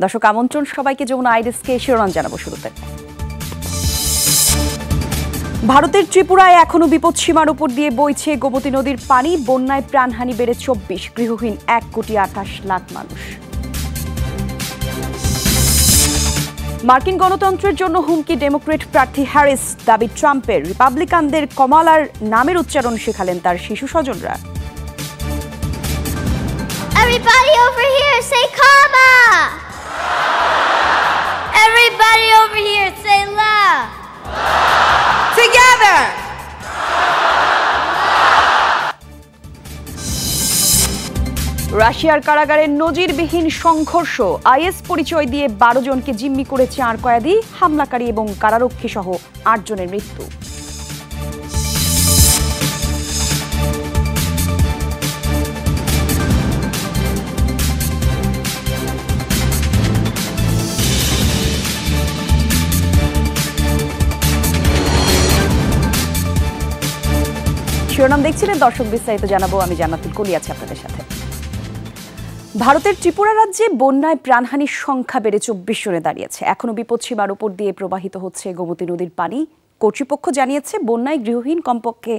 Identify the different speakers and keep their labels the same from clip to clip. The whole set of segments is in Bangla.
Speaker 1: দর্শক আমন্ত্রণ সবাইকে যমুনা আইডেস্কে শিরোনাম জানাবো শুরুতে। ভারতের ত্রিপুরায় এখনো বিপদসীমার উপর দিয়ে বইছে গোমতী নদীর পানি, বন্যায় প্রাণহানি বেড়ে 24, গৃহহীন 1,28,00,000 মানুষ। মার্কিন গণতন্ত্রের জন্য হুমকি ডেমোক্রেট প্রার্থী হ্যারিস, দাবি ট্রাম্পের। রিপাবলিকানদের কমালার নামের উচ্চারণ শেখালেন তার শিশু স্বজনরা।
Speaker 2: Everybody over here say Kama. Everybody over here say La. Together.
Speaker 1: রাশিয়ার কারাগারে নজিরবিহীন সংঘর্ষ, আইএস পরিচয় দিয়ে 12 জনকে জিম্মি করে 4 কয়েদি, হামলাকারী এবং কারারক্ষী সহ 8 জনের মৃত্যু। শিরোনাম দেখছিলেন দর্শক, বিস্তারিত জানাবো আমি জান্নাতুল কলি আছি আপনাদের সাথে। ভারতের ত্রিপুরা রাজ্যে বন্যায় প্রাণহানির সংখ্যা বেড়ে 24 জনে দাঁড়িয়েছে। এখনো বিপদসীমার উপর দিয়ে প্রবাহিত হচ্ছে গোমতী নদীর পানি। কর্তৃপক্ষ জানিয়েছে বন্যায় গৃহহীন কমপক্ষে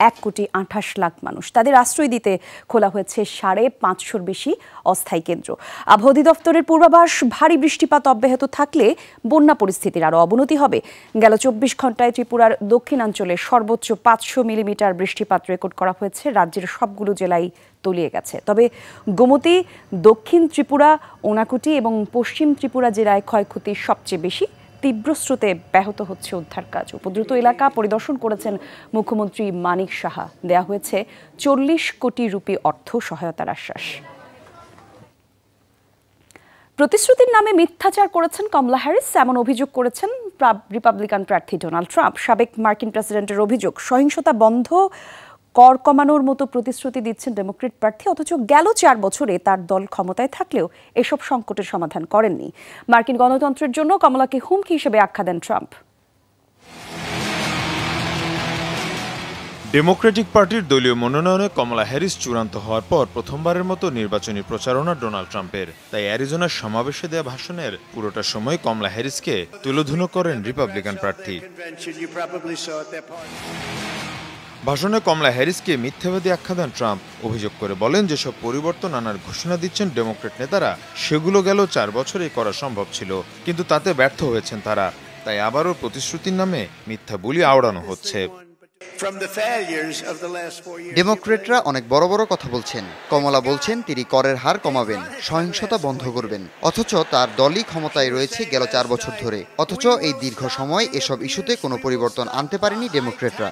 Speaker 1: 1,28,00,000 মানুষ। তাদের আশ্রয় দিতে খোলা হয়েছে 550-র বেশি অস্থায়ী কেন্দ্র। আবহাওয়া অধিদপ্তরের পূর্বাভাস, ভারী বৃষ্টিপাত অব্যাহত থাকলে বন্যা পরিস্থিতির আরও অবনতি হবে। গেল 24 ঘন্টায় ত্রিপুরার দক্ষিণাঞ্চলে সর্বোচ্চ 500 মিলিমিটার বৃষ্টিপাত রেকর্ড করা হয়েছে। রাজ্যের সবগুলো জেলায় তলিয়ে গেছে। তবে গোমতী, দক্ষিণ ত্রিপুরা, ওনাকুটি এবং পশ্চিম ত্রিপুরা জেলায় ক্ষয়ক্ষতি সবচেয়ে বেশি। তীব্র স্রোতে ব্যাহত হচ্ছে উদ্ধার কাজ। উপদ্রুত এলাকা পরিদর্শন করেছেন মুখ্যমন্ত্রী মানিক সাহা। দেয়া হয়েছে 40 কোটি রুপি অর্থ সহায়তার আশ্বাস। প্রতিশ্রুতির নামে মিথ্যাচার করেছেন কমলা হ্যারিস, এমন অভিযোগ করেছেন রিপাবলিকান প্রার্থী ডোনাল্ড ট্রাম্প। সাবেক মার্কিন প্রেসিডেন্টের অভিযোগ, সহিংসতা বন্ধ, কর কমানোর মতো প্রতিশ্রুতি দিচ্ছেন ডেমোক্রেট প্রার্থী, অথচ গেল 4 বছরে তার দল ক্ষমতায় থাকলেও এসব সংকটের সমাধান করেননি। মার্কিন গণতন্ত্রের জন্য কমলাকে হুমকি হিসেবে আখ্যা দেন ট্রাম্প।
Speaker 3: ডেমোক্রেটিক পার্টির দলীয় মনোনয়নে কমলা হ্যারিস চূড়ান্ত হওয়ার পর প্রথমবারের মতো নির্বাচনী প্রচারণা ডোনাল্ড ট্রাম্পের। তাই অ্যারিজোনার সমাবেশে দেয়া ভাষণের পুরোটা সময় কমলা হ্যারিসকে তুলোধুনো করেন রিপাবলিকান প্রার্থী। ভাষণে কমলা হ্যারিসকে মিথ্যাবাদী আখ্যা দেন ট্রাম্প। অভিযোগ করে বলেন, যেসব পরিবর্তন আনার ঘোষণা দিচ্ছেন ডেমোক্রেট নেতারা, সেগুলো গেল 4 বছরেই করা সম্ভব ছিল, কিন্তু তাতে ব্যর্থ হয়েছেন তারা। তাই আবারও প্রতিশ্রুতির নামে মিথ্যা বুলি আওড়ানো হচ্ছে।
Speaker 4: ডেমোক্রেটরা অনেক বড় বড় কথা বলছেন। কমলা বলছেন তিনি করের হার কমাবেন, সহিংসতা বন্ধ করবেন, অথচ তার দলই ক্ষমতায় রয়েছে গেল 4 বছর ধরে। অথচ এই দীর্ঘ সময় এসব ইস্যুতে কোনো পরিবর্তন আনতে পারেনি ডেমোক্রেটরা।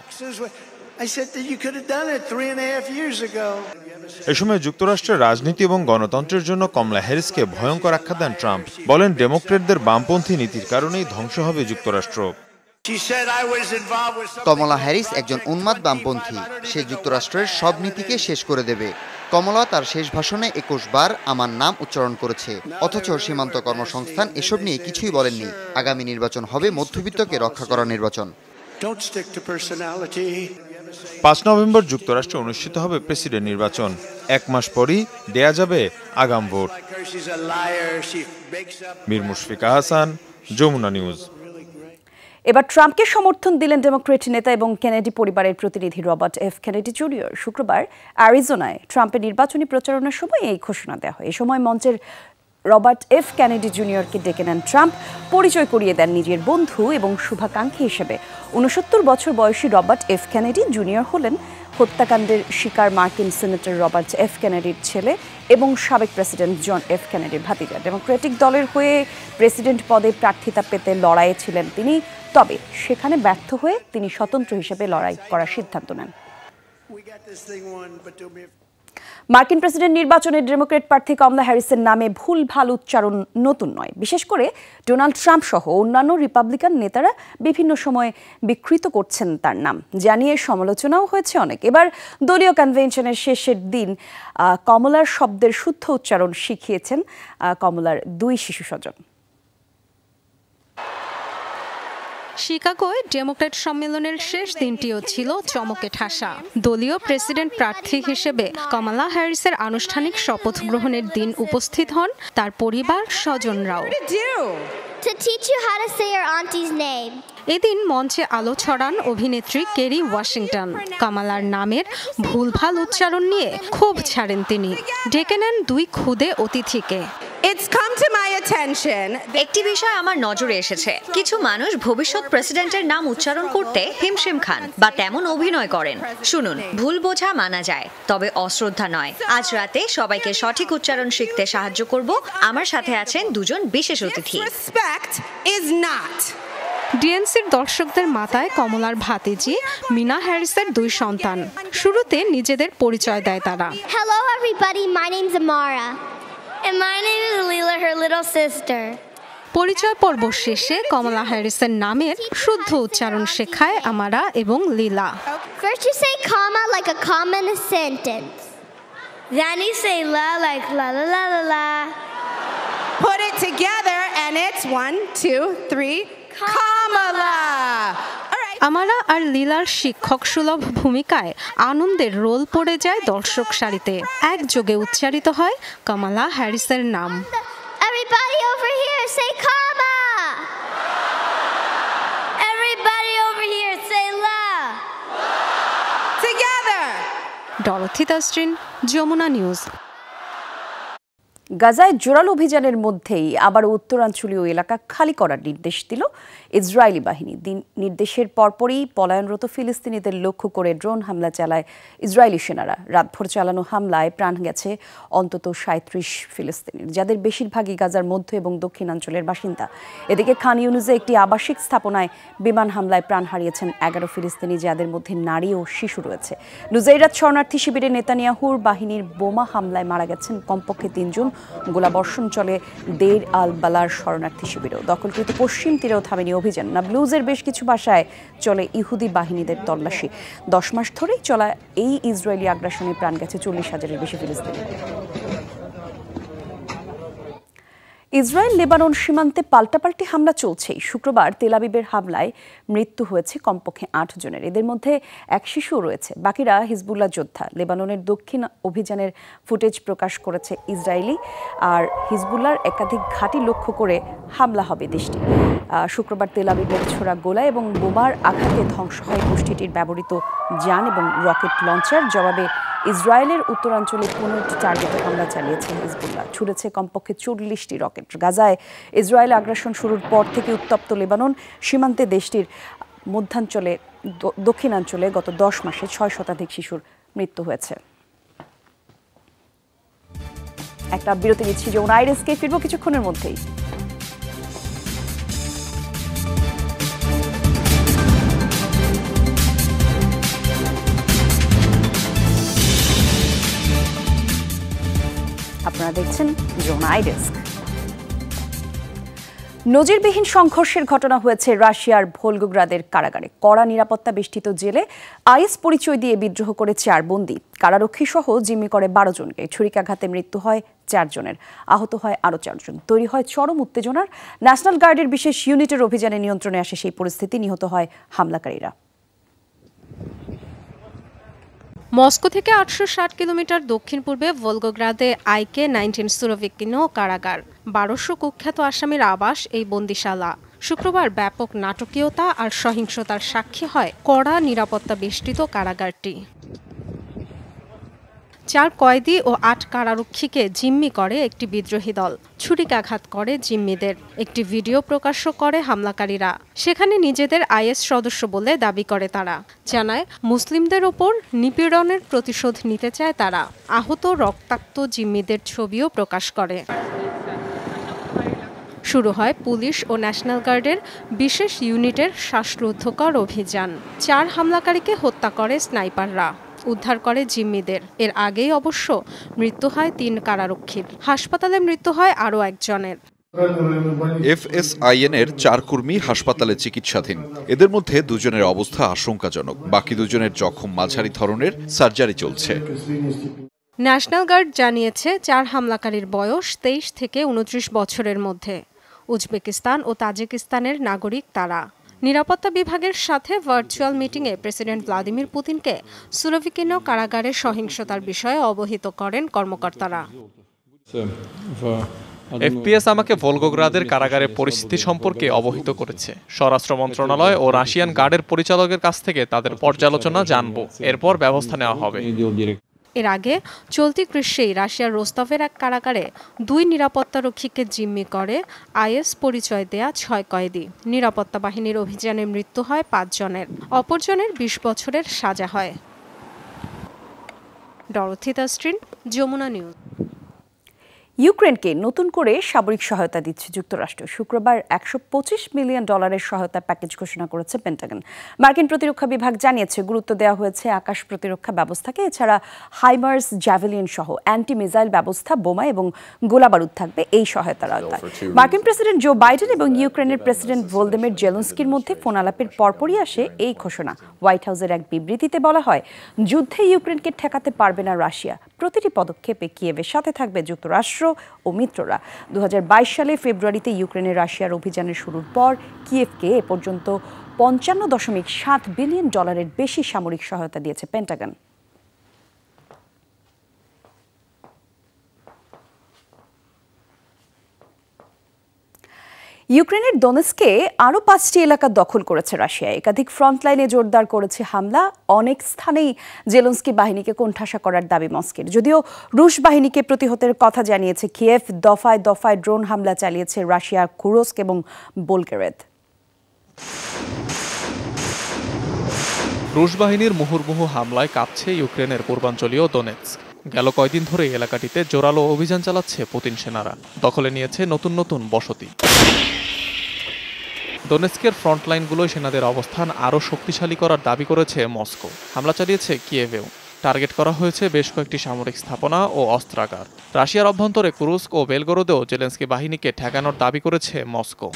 Speaker 3: এ সময় যুক্তরাষ্ট্রের রাজনীতি এবং গণতন্ত্রের জন্য কমলা হ্যারিসকে ভয়ঙ্কর আখ্যা দেন ট্রাম্প। বলেন, ডেমোক্রেটদের বামপন্থী নীতির কারণেই ধ্বংস হবে যুক্তরাষ্ট্র।
Speaker 4: কমলা হ্যারিস একজন উন্মাদ বামপন্থী, সে যুক্তরাষ্ট্রের সব নীতিকে শেষ করে দেবে। কমলা তার শেষ ভাষণে 21 বার আমার নাম উচ্চারণ করেছে, অথচ সীমান্ত কর্মসংস্থান এসব নিয়ে কিছুই বলেননি। আগামী নির্বাচন হবে মধ্যবিত্তকে রক্ষা করার নির্বাচন।
Speaker 3: 5 নভেম্বর যুক্তরাষ্ট্রে অনুষ্ঠিত হবে প্রেসিডেন্ট নির্বাচন। 1 মাস পরই দেয়া যাবে আগাম ভোট। মীর মুশফিকা হাসান, যমুনা নিউজ।
Speaker 1: এবার ট্রাম্পকে সমর্থন দিলেন ডেমোক্রেট নেতা এবং কেনেডি পরিবারের প্রতিনিধি রবার্ট এফ কেনেডি জুনিয়র। শুক্রবার অ্যারিজোনায় ট্রাম্পের নির্বাচনী প্রচারণার সময় এই ঘোষণা দেওয়া হয়। এ সময় মঞ্চের রবার্ট এফ কেনেডি জুনিয়রকে ডেকে নেন ট্রাম্প, পরিচয় করিয়ে দেন নিজের বন্ধু এবং শুভাকাঙ্ক্ষী হিসেবে। 69 বছর বয়সী রবার্ট এফ কেনেডি জুনিয়র হলেন হত্যাকাণ্ডের শিকার মার্কিন সিনেটর রবার্ট এফ কেনেডির ছেলে এবং সাবেক প্রেসিডেন্ট জন এফ কেনেডির ভাতিজা। ডেমোক্রেটিক দলের হয়ে প্রেসিডেন্ট পদে প্রার্থিতা পেতে লড়াইয়ে ছিলেন তিনি, তবে সেখানে ব্যর্থ হয়ে তিনি স্বতন্ত্র হিসেবে লড়াই করার সিদ্ধান্ত নেন। মার্কিন প্রেসিডেন্ট নির্বাচনে ডেমোক্রেট প্রার্থী কমলা হ্যারিসের নামে ভুলভাল উচ্চারণ নতুন নয়। বিশেষ করে ডোনাল্ড ট্রাম্প সহ অন্যান্য রিপাবলিকান নেতারা বিভিন্ন সময় বিকৃত করছেন তার নাম, জানিয়ে সমালোচনাও হয়েছে অনেক। এবার দলীয় কনভেনশনের শেষের দিন কমলার শব্দের শুদ্ধ উচ্চারণ শিখিয়েছেন কমলার 2 শিশু স্বজন।
Speaker 5: শিকাগোয় ডেমোক্র্যাট সম্মেলনের শেষ দিনটিও ছিল চমকে ঠাসা। দলীয় প্রেসিডেন্ট প্রার্থী হিসেবে কমলা হ্যারিসের আনুষ্ঠানিক শপথ গ্রহণের দিন উপস্থিত হন তার পরিবার স্বজনরাও।
Speaker 2: To teach you how to say your auntie's name.
Speaker 5: এদিন মঞ্চে আলো ছড়ান অভিনেত্রী কেরি ওয়াশিংটন। কামালার নামের ভুলভাল উচ্চারণ নিয়ে ক্ষোভ ছাড়েন তিনি। ডেকে নেন দুই ক্ষুদে অতিথিকে।
Speaker 6: একটি বিষয় আমার নজরে এসেছে, কিছু মানুষ ভবিষ্যৎ প্রেসিডেন্টের নাম উচ্চারণ করতে হিমশিম খান বা তেমন অভিনয় করেন। শুনুন, ভুল বোঝা মানা যায়, তবে অশ্রদ্ধা নয়। আজ রাতে সবাইকে সঠিক উচ্চারণ শিখতে সাহায্য করব। আমার সাথে আছেন দুজন বিশেষ অতিথি।
Speaker 5: ডিএনসির দর্শকদের মাথায় কমলার ভাতিজি মিনা হ্যারিসের দুই সন্তান। শুরুতে নিজেদের পরিচয় দেয় তারা।
Speaker 2: Hello everybody, my name's Amara. And my name is Leela, her little sister.
Speaker 5: পরিচয় পর্ব শেষে কমলা হ্যারিসের নামের শুদ্ধ উচ্চারণ শেখায় আমারা এবং লীলা।
Speaker 2: First you say comma like a comma in a sentence. Then you say la like la la la la la.
Speaker 7: Put it together and it's 1, 2, 3, Kamala.
Speaker 5: আমারা আর লীলার শিক্ষক সুলভ ভূমিকায় আনন্দের রোল পড়ে যায় দর্শক সারিতে। একযোগে উচ্চারিত হয় কমলা হ্যারিসের নাম।
Speaker 2: Everybody over here say comma. Everybody over here say la.
Speaker 7: Together.
Speaker 5: Dorothy Tasrin, Jamuna News.
Speaker 1: গাজায় জোরালো অভিযানের মধ্যেই আবার উত্তরাঞ্চলীয় এলাকা খালি করার নির্দেশ দিল ইসরায়েলি বাহিনী। নির্দেশের পরপরই পলায়নরত ফিলিস্তিনিদের লক্ষ্য করে ড্রোন হামলা চালায় ইসরায়েলি সেনারা। রাতভর চালানো হামলায় প্রাণ গেছে অন্তত 37 ফিলিস্তিনির, যাদের বেশিরভাগই গাজার মধ্য এবং দক্ষিণাঞ্চলের বাসিন্দা। এদিকে খান ইউনুসে একটি আবাসিক স্থাপনায় বিমান হামলায় প্রাণ হারিয়েছেন 11 ফিলিস্তিনি, যাদের মধ্যে নারী ও শিশু রয়েছে। নুজাইরাত শরণার্থী শিবিরে নেতানিয়াহুর বাহিনীর বোমা হামলায় মারা গেছেন কমপক্ষে 3 জন। গোলাবর্ষণ চলে দেইর আল বালার শরণার্থী শিবিরেও। দখলকৃত পশ্চিম তীরেও থামেনি অভিযান। নাবলুজের বেশ কিছু বাসায় চলে ইহুদি বাহিনীদের তল্লাশি। 10 মাস ধরেই চলা এই ইসরায়েলি আগ্রাসনে প্রাণ গেছে 40,000-এর বেশি ফিলিস্তিনি। ইসরায়েল লেবানন সীমান্তে পাল্টাপাল্টি হামলা চলছেই। শুক্রবার তেল আবিবের হামলায় মৃত্যু হয়েছে কমপক্ষে 8 জনের। এদের মধ্যে এক শিশুও রয়েছে, বাকিরা হিজবুল্লাহ যোদ্ধা। লেবাননের দক্ষিণ অভিযানের ফুটেজ প্রকাশ করেছে ইসরায়েলি। আর হিজবুল্লাহর একাধিক ঘাঁটি লক্ষ্য করে হামলা হবে দেশটি। শুক্রবার তেল আবিবের ছোড়া গোলা এবং বোমার আঘাতে ধ্বংস হয় গোষ্ঠীটির ব্যবহৃত যান এবং রকেট লঞ্চার। জবাবে ইসরায়েলের উত্তরাঞ্চলে 15টি টার্গেটে হামলা চালিয়েছে হিজবুল্লাহ। ছুড়েছে কমপক্ষে 40টি রকেট। গাজায় ইসরায়েল আগ্রাসন শুরুর পর থেকে উত্তপ্ত লেবানন সীমান্তে দেশটির দক্ষিণাঞ্চলে গত 10 মাসে 6 শতাধিক শিশুর মৃত্যু হয়েছে। একটা বিরতি নিচ্ছি, যমুনা আইরিসকে ফিরব কিছুক্ষণের মধ্যেই। আপনারা দেখছেন যমুনা আইরিস। নজিরবিহীন সংঘর্ষের ঘটনা হয়েছে রাশিয়ার ভোলগোগ্রাদের কারাগারে। কড়া নিরাপত্তা বেষ্টিত জেলে আইএস পরিচয় দিয়ে বিদ্রোহ করে 4 বন্দী। কারারক্ষী সহ জিম্মি করে 12 জনকে। ছুরিকাঘাতে মৃত্যু হয় 4 জনের, আহত হয় আরও 4 জন। তৈরি হয় চরম উত্তেজনার। ন্যাশনাল গার্ডের বিশেষ ইউনিটের অভিযানে নিয়ন্ত্রণে আসে সেই পরিস্থিতি। নিহত হয় হামলাকারীরা।
Speaker 5: মস্কো থেকে 860 কিলোমিটার দক্ষিণ পূর্বে ভলগোগ্রাদে IK-19 সুরোভিকিনো কারাগার। 1200 কুখ্যাত আসামির আবাস এই বন্দিশালা। শুক্রবার ব্যাপক নাটকীয়তা আর সহিংসতার সাক্ষী হয় কড়া নিরাপত্তা বেষ্টিত কারাগারটি। 4 কয়েদি ও 8 কারারক্ষীকে জিম্মি করে একটি বিদ্রোহী দল। ছুরিকাঘাত করে জিম্মিদের। একটি ভিডিও প্রকাশ্য করে হামলাকারীরা। সেখানে নিজেদের আইএস সদস্য বলে দাবি করে তারা। জানায় মুসলিমদের ওপর নিপীড়নের প্রতিশোধ নিতে চায় তারা। আহত রক্তাক্ত জিম্মিদের ছবিও প্রকাশ করে। শুরু হয় পুলিশ ও ন্যাশনাল গার্ডের বিশেষ ইউনিটের শ্বাসরুদ্ধকর অভিযান। 4 হামলাকারীকে হত্যা করে স্নাইপাররা। উদ্ধার করে জিম্মিদের। এর আগেই অবশ্য মৃত্যু হয় 3 কারারক্ষীর। হাসপাতালে মৃত্যু হয় আরও 1 জনের।
Speaker 8: FSIN-এর 4 কর্মী হাসপাতালে চিকিৎসাধীন। এদের মধ্যে 2 জনের অবস্থা আশঙ্কাজনক। বাকি 2 জনের জখম মাঝারি ধরনের, সার্জারি চলছে।
Speaker 5: ন্যাশনাল গার্ড জানিয়েছে 4 হামলাকারীর বয়স 23 থেকে 29 বছরের মধ্যে। উজবেকিস্তান ও তাজিকিস্তানের নাগরিক তারা। নিরাপত্তা বিভাগের সাথে ভার্চুয়াল মিটিংয়ে প্রেসিডেন্ট ভ্লাদিমির পুতিনকে সুরোভিকিনো কারাগারের সহিংসতার বিষয়ে অবহিত করেন কর্মকর্তারা।
Speaker 9: এফপিএস আমাকে ভলগোগ্রাদের কারাগারের পরিস্থিতি সম্পর্কে অবহিত করেছে। স্বরাষ্ট্র মন্ত্রণালয় ও রাশিয়ান গার্ডের পরিচালকের কাছ থেকে তাদের পর্যালোচনা জানব, এরপর ব্যবস্থা নেওয়া হবে।
Speaker 5: এর আগে চলতি গ্রীষ্মেই রাশিয়ার রোস্তভের এক কারাগারে 2 নিরাপত্তারক্ষীকে জিম্মি করে আইএস পরিচয় দেয়া 6 কয়েদি। নিরাপত্তা বাহিনীর অভিযানে মৃত্যু হয় 5 জনের, অপরজনের 20 বছরের সাজা হয়। ডরথি তাস্ট্রিন, যমুনা নিউজ।
Speaker 1: ইউক্রেনকে নতুন করে সামরিক সহায়তা দিচ্ছে যুক্তরাষ্ট্র। শুক্রবার $125 মিলিয়ন সহায়তা প্যাকেজ ঘোষণা করেছে পেন্টাগন। মার্কিন প্রতিরক্ষা বিভাগ জানিয়েছে গুরুত্ব দেওয়া হয়েছে আকাশ প্রতিরক্ষা ব্যবস্থাকে। এছাড়া হাইমার্স, জ্যাভেলিন সহ অ্যান্টি মিসাইল ব্যবস্থা, বোমা এবং গোলাবারুদ থাকবে এই সহায়তার আওতায়। মার্কিন প্রেসিডেন্ট জো বাইডেন এবং ইউক্রেনের প্রেসিডেন্ট ভলোদিমির জেলেনস্কির মধ্যে ফোন আলাপের পরপরই আসে এই ঘোষণা। হোয়াইট হাউসের এক বিবৃতিতে বলা হয়, যুদ্ধে ইউক্রেনকে ঠেকাতে পারবে না রাশিয়া। প্রতিটি পদক্ষেপে কিয়েভের সাথে থাকবে যুক্তরাষ্ট্র ও মিত্ররা। 2022 সালে ফেব্রুয়ারিতে ইউক্রেনের রাশিয়ার অভিযানের শুরুর পর কিয়েভকে এ পর্যন্ত $55.7 বিলিয়ন বেশি সামরিক সহায়তা দিয়েছে পেন্টাগন। ইউক্রেনের দোনেৎস্কে আরও 5টি এলাকা দখল করেছে রাশিয়া। একাধিক ফ্রন্টলাইনে জোরদার করেছে হামলা। অনেক স্থানেই জেলেনস্কি বাহিনীকে কোণঠাসা করার দাবি মস্কোর। যদিও রুশ বাহিনীকে প্রতিহতের কথা জানিয়েছে কিয়েভ। দফায় দফায় ড্রোন হামলা চালিয়েছে রাশিয়া কুরস্ক এবং বোলগেরেদ।
Speaker 9: রুশ বাহিনীর মুহুর্মুহু হামলায় কাঁপছে ইউক্রেনের পূর্বাঞ্চলীয় দোনেৎস্ক। গেল কয়েকদিন ধরে এলাকাটিতে জোরালো অভিযান চালাচ্ছে পুতিন সেনারা। দখলে নিয়েছে নতুন নতুন বসতি। দোনেৎস্কের ফ্রন্টলাইনগুলোয় সেনাদের অবস্থান আরও শক্তিশালী করার দাবি করেছে মস্কো। হামলা চালিয়েছে কিয়েভেও। টার্গেট করা হয়েছে বেশ কয়েকটি সামরিক স্থাপনা ও অস্ত্রাগার। রাশিয়ার অভ্যন্তরে কুরস্ক ও বেলগরোদেও জেলেনস্কি বাহিনীকে ঠেকানোর দাবি করেছে মস্কো।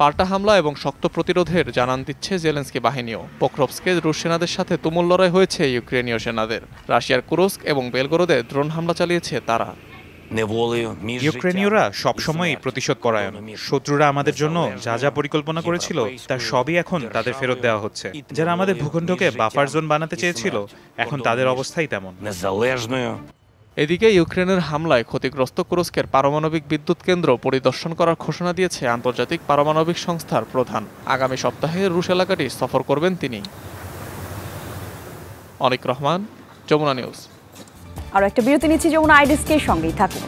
Speaker 9: পাল্টা হামলা এবং শক্ত প্রতিরোধের জানান দিচ্ছে জেলেনস্কি বাহিনীও। পোক্রোভস্কে রুশ সেনাদের সাথে তুমুল লড়াই হয়েছে ইউক্রেনীয় সেনাদের। রাশিয়ার কুরস্ক এবং বেলগরোদে ড্রোন হামলা চালিয়েছে তারা।
Speaker 10: ইউক্রেনীয়রা সবসময়ই প্রতিশোধ পরায়ণ। শত্রুরা আমাদের জন্য যা যা পরিকল্পনা করেছিল তার সবই এখন তাদের ফেরত দেওয়া হচ্ছে। যারা আমাদের ভূখণ্ডকে বাফার জোন বানাতে চেয়েছিল, এখন তাদের অবস্থাই তেমন।
Speaker 9: এদিকে ইউক্রেনের হামলায় ক্ষতিগ্রস্ত কুরস্কের পারমাণবিক বিদ্যুৎ কেন্দ্র পরিদর্শন করার ঘোষণা দিয়েছে আন্তর্জাতিক পারমাণবিক সংস্থার প্রধান। আগামী সপ্তাহে রুশ এলাকাটি সফর করবেন তিনি। অনিক রহমান, যমুনা নিউজ।
Speaker 1: আর একটা বিরতি নিচ্ছি যমুনা আইডিসকে, সঙ্গেই থাকুন।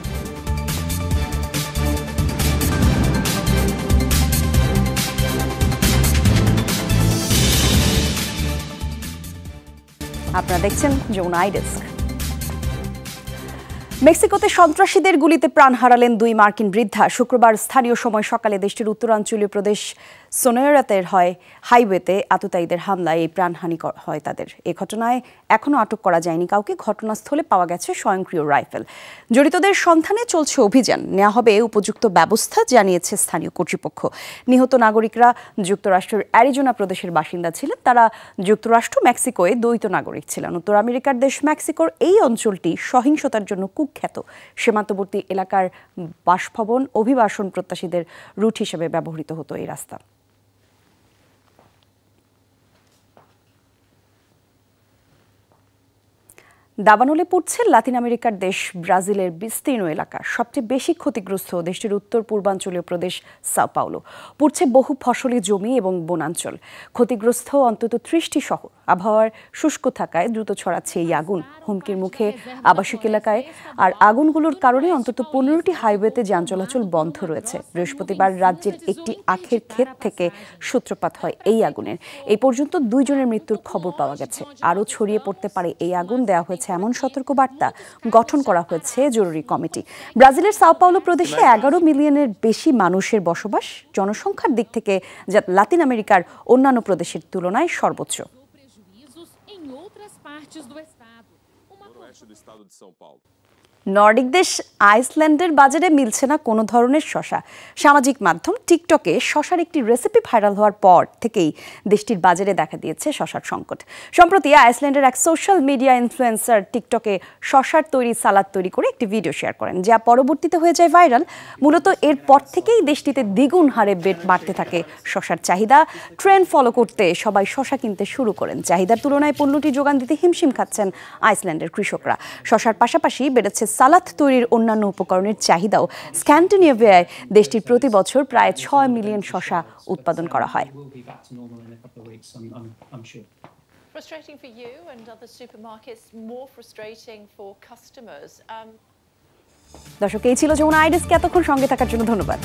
Speaker 1: আপনারা দেখছেন যমুনা আইডিস্ক। মেক্সিকোতে সন্ত্রাসীদের গুলিতে প্রাণ হারালেন 2 মার্কিন বৃদ্ধা। শুক্রবার স্থানীয় সময় সকালে দেশটির উত্তরাঞ্চলীয় প্রদেশ সোনোরাতের হাইওয়েতে আততায়ীদের হামলায় এই প্রাণহানি হয় তাদের। এই ঘটনায় এখনও আটক করা যায়নি কাউকে। ঘটনাস্থলে পাওয়া গেছে স্বয়ংক্রিয় রাইফেল। জড়িতদের সন্ধানে চলছে অভিযান। নেওয়া হবে উপযুক্ত ব্যবস্থা, জানিয়েছে স্থানীয় কর্তৃপক্ষ। নিহত নাগরিকরা যুক্তরাষ্ট্রের অ্যারিজোনা প্রদেশের বাসিন্দা ছিলেন। তারা যুক্তরাষ্ট্র মেক্সিকোয় দ্বৈত নাগরিক ছিলেন। উত্তর আমেরিকার দেশ মেক্সিকোর এই অঞ্চলটি সহিংসতার জন্য কুখ্যাত। সীমান্তবর্তী এলাকার বাসভবন, অভিবাসন প্রত্যাশীদের রুট হিসেবে ব্যবহৃত হতো এই রাস্তা। দাবানলে পড়ছে লাতিন আমেরিকার দেশ ব্রাজিলের বিস্তীর্ণ এলাকা। সবচেয়ে বেশি ক্ষতিগ্রস্ত দেশটির উত্তর পূর্বাঞ্চলীয় প্রদেশ সাও পাওলো। পড়ছে বহু ফসলি জমি এবং বনাঞ্চল। ক্ষতিগ্রস্ত অন্তত 30টি শহর। আবহাওয়ার শুষ্ক থাকায় দ্রুত ছড়াচ্ছে এই আগুন। হুমকির মুখে আবাসিক এলাকায়। আর আগুনগুলোর কারণে অন্তত 15টি হাইওয়েতে যান চলাচল বন্ধ রয়েছে। বৃহস্পতিবার রাজ্যের একটি আখের ক্ষেত থেকে সূত্রপাত হয় এই আগুনের। এই পর্যন্ত 2 জনের মৃত্যুর খবর পাওয়া গেছে। আরও ছড়িয়ে পড়তে পারে এই আগুন। দেওয়া হয়েছে এমন সতর্কবার্তা। গঠন করা হয়েছে জরুরি কমিটি। ব্রাজিলের সাও পাওলো প্রদেশে 11 মিলিয়নের বেশি মানুষের বসবাস। জনসংখ্যার দিক থেকে যা লাতিন আমেরিকার অন্যান্য প্রদেশের তুলনায় সর্বোচ্চ। নর্ডিক দেশ আইসল্যান্ডের বাজারে মিলছে না কোনো ধরনের শসা। সামাজিক মাধ্যম টিকটকে শসার একটি রেসিপি ভাইরাল হওয়ার পর থেকেই দেশটির বাজারে দেখা দিয়েছে শসার সংকট। সম্প্রতি আইসল্যান্ডের এক সোশ্যাল মিডিয়া ইনফ্লুয়েন্সার টিকটকে শসার তৈরি সালাদ তৈরি করে একটি ভিডিও শেয়ার করেন, যা পরবর্তীতে হয়ে যায় ভাইরাল। মূলত এরপর থেকেই দেশটিতে দ্বিগুণ হারে বাড়তে থাকে শসার চাহিদা। ট্রেন্ড ফলো করতে সবাই শসা কিনতে শুরু করেন। চাহিদার তুলনায় পণ্যটি যোগান দিতে হিমশিম খাচ্ছেন আইসল্যান্ডের কৃষকরা। শসার পাশাপাশি বেড়েছে সালাদ তৈরির অন্যান্য উপকরণের চাহিদাও। স্ক্যান্ডিনেভিয়ায় দেশটির প্রতি বছর প্রায় 6 মিলিয়ন শসা উৎপাদন করা হয়।
Speaker 11: Frustrating for you and other supermarkets, more frustrating for customers.
Speaker 1: দর্শক, এই ছিল যমুনা আই ডেস্ক। এতক্ষণ সঙ্গে থাকার জন্য ধন্যবাদ।